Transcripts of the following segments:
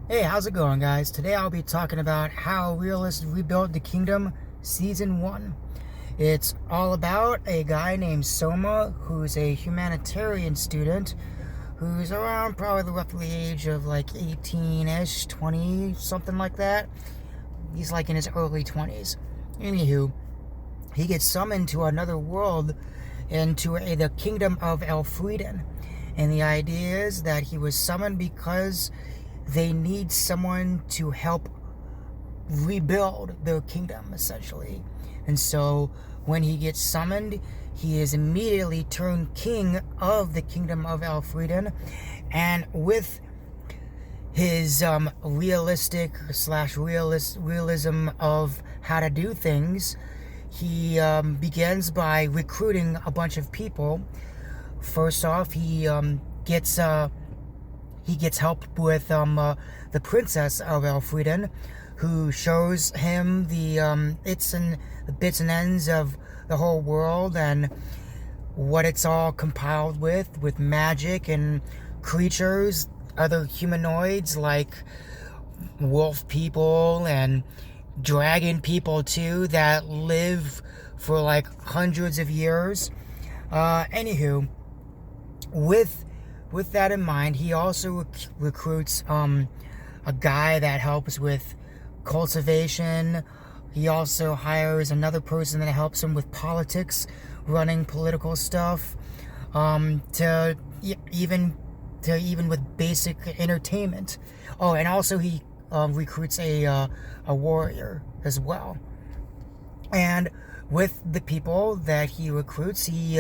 Hey, how's it going, guys? Today I'll be talking about how Realist rebuilt the kingdom, Season 1. It's all about a guy named Soma, who's a humanitarian student, who's around probably the roughly age of like 18-ish, 20, something like that. He's like in his early 20s. Anywho, he gets summoned to another world, into the kingdom of Elfrieden. And the idea is that he was summoned because they need someone to help rebuild their kingdom, essentially. And so when he gets summoned, he is immediately turned king of the kingdom of Elfrieden. And with his realism of how to do things, he begins by recruiting a bunch of people. First off, he gets help with the princess of Elfrieden, who shows him the bits and ends of the whole world and what it's all compiled with magic and creatures, other humanoids like wolf people and dragon people too that live for like hundreds of years. Anywho, with that in mind, he also recruits a guy that helps with cultivation. He also hires another person that helps him with politics, running political stuff, to even with basic entertainment. Oh, and also he recruits a warrior as well. And with the people that he recruits, he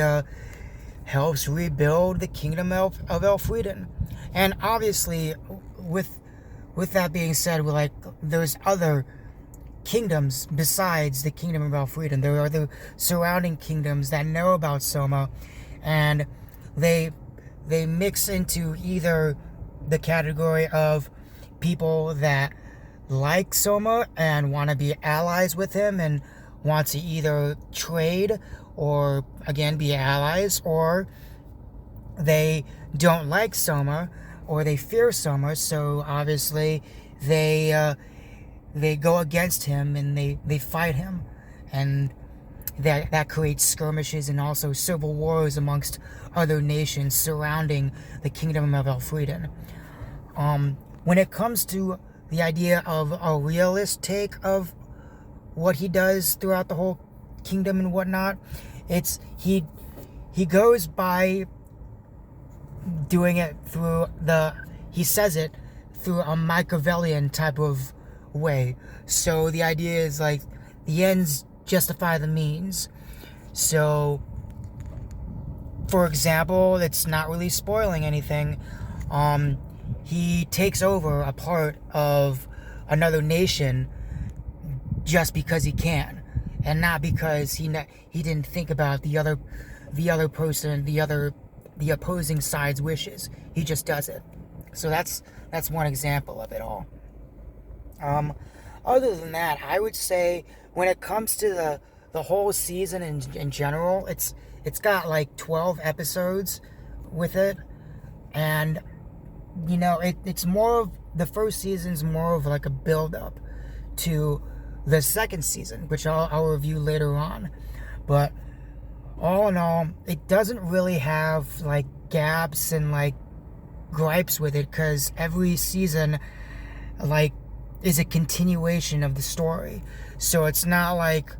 helps rebuild the kingdom of Elfrieden. And obviously, with that being said, like there's other kingdoms besides the kingdom of Elfrieden. There are the surrounding kingdoms that know about Soma, and they mix into either the category of people that like Soma and want to be allies with him and want to either trade or again be allies, or they don't like Soma or they fear Soma, so obviously they go against him and they fight him, and that creates skirmishes and also civil wars amongst other nations surrounding the kingdom of Elfrieden. When it comes to the idea of a realist take of what he does throughout the whole kingdom and whatnot, it's he goes by doing it through he says it through a Machiavellian type of way. So the idea is like the ends justify the means. So for example, it's not really spoiling anything, he takes over a part of another nation just because he can, and not because he didn't think about the other person, the opposing side's wishes. He just does it. So that's one example of it all. Other than that, I would say when it comes to the whole season in general, it's got like 12 episodes with it, and it's more of the first season's more of like a build up to the second season, which I'll review later on. But all in all, it doesn't really have like gaps and like gripes with it, because every season like is a continuation of the story. So it's not like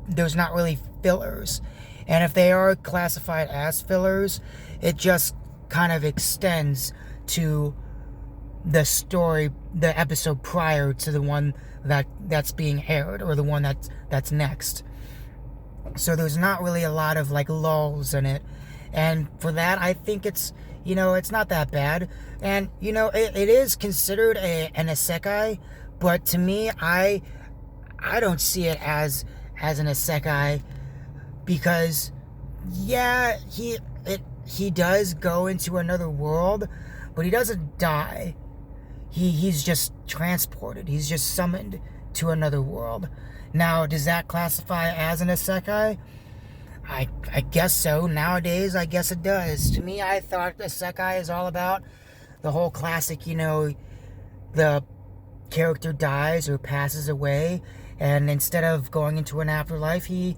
there's not really fillers, and if they are classified as fillers, it just kind of extends to the story, the episode prior to the one that's being aired, or the one that's next. So there's not really a lot of like lulls in it, and for that I think it's not that bad. And it is considered an isekai, but to me I don't see it as an isekai, because yeah, he does go into another world, but he doesn't die. He's just transported. He's just summoned to another world. Now, does that classify as an isekai? I guess so. Nowadays, I guess it does. To me, I thought isekai is all about the whole classic, the character dies or passes away, and instead of going into an afterlife, he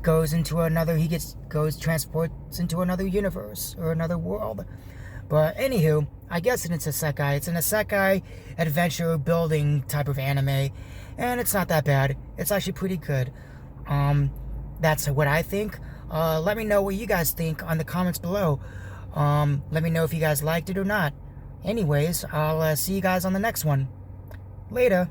goes into another, transports into another universe or another world. But anywho, I guess it's an isekai. It's an isekai adventure building type of anime, and it's not that bad. It's actually pretty good. That's what I think. Let me know what you guys think on the comments below. Let me know if you guys liked it or not. Anyways, I'll see you guys on the next one. Later.